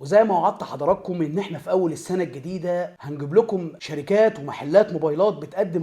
وزي ما وعدت حضراتكم ان احنا في اول السنه الجديده هنجيب لكم شركات ومحلات موبايلات بتقدم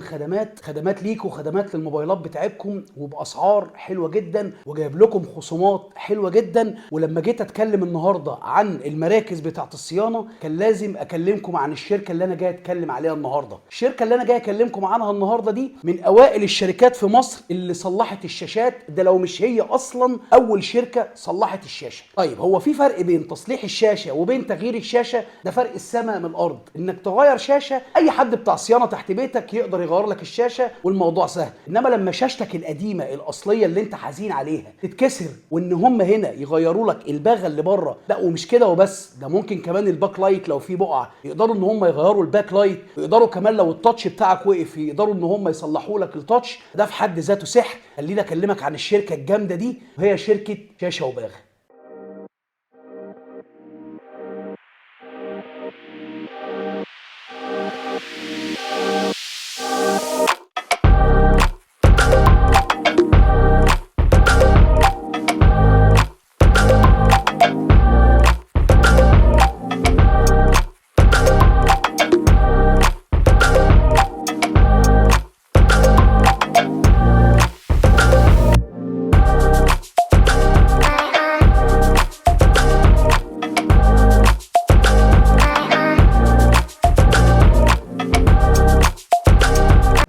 خدمات ليكوا، خدمات للموبايلات بتاعتكم وباسعار حلوه جدا، وجايب لكم خصومات حلوه جدا. ولما جيت اتكلم النهارده عن المراكز بتاعت الصيانه كان لازم اكلمكم عن الشركه اللي انا جاي اتكلم عليها النهارده. الشركه اللي انا جاي اكلمكم عنها النهارده دي من اوائل الشركات في مصر اللي صلحت الشاشات، ده لو مش هي اصلا اول شركه صلحت الشاشه. طيب هو في فرق بين تصليح الشاشه وبين تغيير الشاشه؟ ده فرق السماء من الارض. انك تغير شاشه اي حد بتاع صيانه تحت بيتك يقدر يغير لك الشاشه والموضوع سهل، انما لما شاشتك القديمه الاصليه اللي انت حزين عليها تتكسر وان هم هنا يغيروا لك الباغه اللي بره، لا ومش كده وبس، ده ممكن كمان الباك لايت لو في بقعه يقدروا ان هم يغيروا الباك لايت، ويقدروا كمان لو التاتش بتاعك وقف يقدروا ان هم يصلحوا لك التاتش. ده في حد ذاته سحر. خليني اكلمك عن الشركه الجامده دي وهي شركه شاشه وباغه.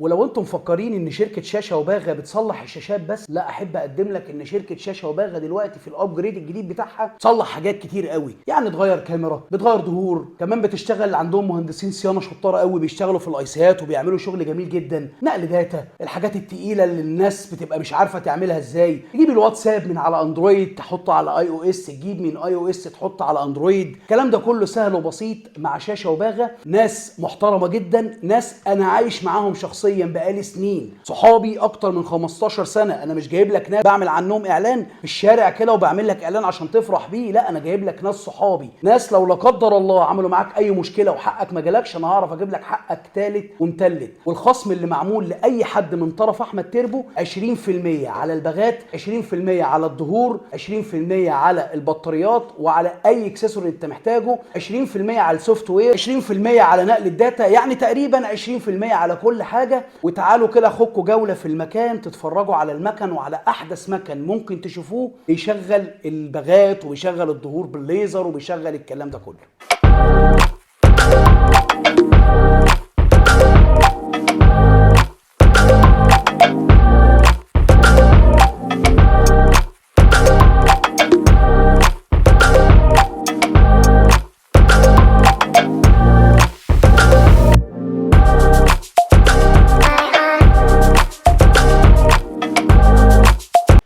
ولو انتم مفكرين ان شركه شاشه وباغه بتصلح الشاشات بس، لا، احب اقدم لك ان شركه شاشه وباغه دلوقتي في الابجريد الجديد بتاعها تصلح حاجات كتير قوي. يعني تغير كاميرا، بتغير ظهور، كمان بتشتغل عندهم مهندسين صيانه شطاره قوي بيشتغلوا في الايسيات وبيعملوا شغل جميل جدا. نقل داتا، الحاجات التقيله اللي الناس بتبقى مش عارفه تعملها ازاي، تجيب الواتساب من على اندرويد تحطه على اي او اس، تجيب من اي او اس تحطه على اندرويد، الكلام ده كله سهل وبسيط مع شاشه وباغه. ناس محترمه جدا، ناس انا عايش معاهم شخصيا بقالي سنين، صحابي اكتر من 15 سنه. انا مش جايب لك ناس بعمل عنهم اعلان في الشارع كده وبعمل لك اعلان عشان تفرح بيه، لا، انا جايب لك ناس صحابي، ناس لو لا قدر الله عملوا معاك اي مشكله وحقك ما جالكش انا هعرف اجيب لك حقك ثالث ومثلث. والخصم اللي معمول لاي حد من طرف احمد تربو 20% على الباغات، 20% على الظهور، 20% على البطاريات وعلى اي اكسسوري انت محتاجه، 20% على السوفت وير، 20% على نقل الداتا، يعني تقريبا 20% على كل حاجه. وتعالوا كده خدكوا جوله في المكان تتفرجوا على المكن وعلى احدث مكن ممكن تشوفوه بيشغل الباغات وبيشغل الظهور بالليزر وبيشغل الكلام ده كله.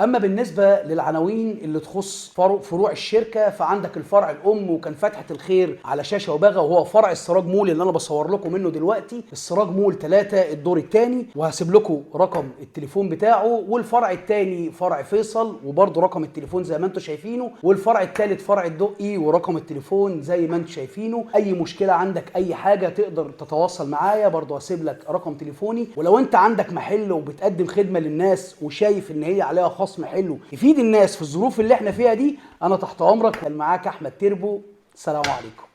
اما بالنسبه للعناوين اللي تخص فروع الشركه، فعندك الفرع الام وكان فتحه الخير على شاشه وباغه، وهو فرع السراج مول اللي انا بصور لكم منه دلوقتي، السراج مول 3 الدور الثاني، وهسيب لكم رقم التليفون بتاعه. والفرع الثاني فرع فيصل وبرده رقم التليفون زي ما انتم شايفينه، والفرع الثالث فرع الدقي ورقم التليفون زي ما انتم شايفينه. اي مشكله عندك اي حاجه تقدر تتواصل معايا، برده هسيب لك رقم تليفوني. ولو انت عندك محل وبتقدم خدمه للناس وشايف ان هي عليها خصم حلو يفيد الناس في الظروف اللي احنا فيها دي، انا تحت امرك. كان معاك احمد تربو، السلام عليكم.